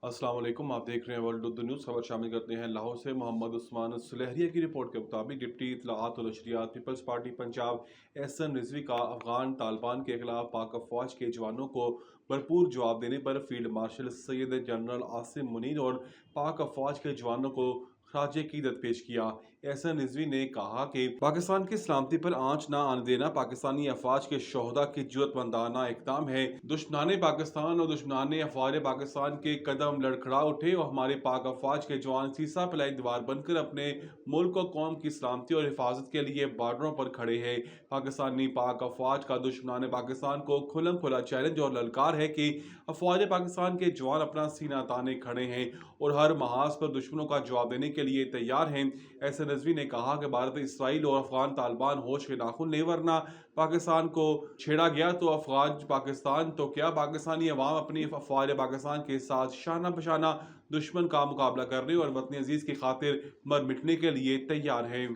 अस्सलाम वालेकुम। आप देख रहे हैं वर्ल्ड ऑफ द न्यूज़। खबर शामिल करते हैं लाहौर से। मोहम्मद उस्मान सुलहरिया की रिपोर्ट के मुताबिक डिप्टी इत्तलाआत और नशरियात पीपल्स पार्टी पंजाब एहसन रिजवी का अफगान तालिबान के खिलाफ पाक अफवाज के जवानों को भरपूर जवाब देने पर field marshal Syed general Asim Munir और पाक अफवाज के जवानों को खराज अकीदत पेश किया। एहसन रिजवी ने कहा कि पाकिस्तान की सलामती पर आंच न आने देना पाकिस्तानी अफवाज के शोहदा की जुर्रतमंदाना इकदाम है। दुश्मनाने पाकिस्तान और दुश्मनाने अफवाज पाकिस्तान के कदम लड़खड़ा उठे और हमारे पाक अफवाज के जवान सीसा पिलाई दीवार बनकर अपने मुल्क और कौम की सलामती और हिफाजत के लिए बॉर्डरों पर खड़े हैं। पाकिस्तानी पाक अफवाज का दुश्मनाने पाकिस्तान को खुलम खुला चैलेंज और ललकार है कि अफवाज पाकिस्तान के जवान अपना सीना ताने खड़े हैं और हर महाज पर दुश्मनों का जवाब देने के लिए तैयार हैं। ऐसे नजवी ने कहा कि भारत, इसराइल और अफगान तालिबान होश के नाखुन ले, वरना पाकिस्तान को छेड़ा गया तो अफगान पाकिस्तान तो क्या, पाकिस्तानी अवाम अपनी अफवाज पाकिस्तान के साथ शाना बशाना दुश्मन का मुकाबला करने और वतन अजीज की खातिर मर मिटने के लिए तैयार हैं।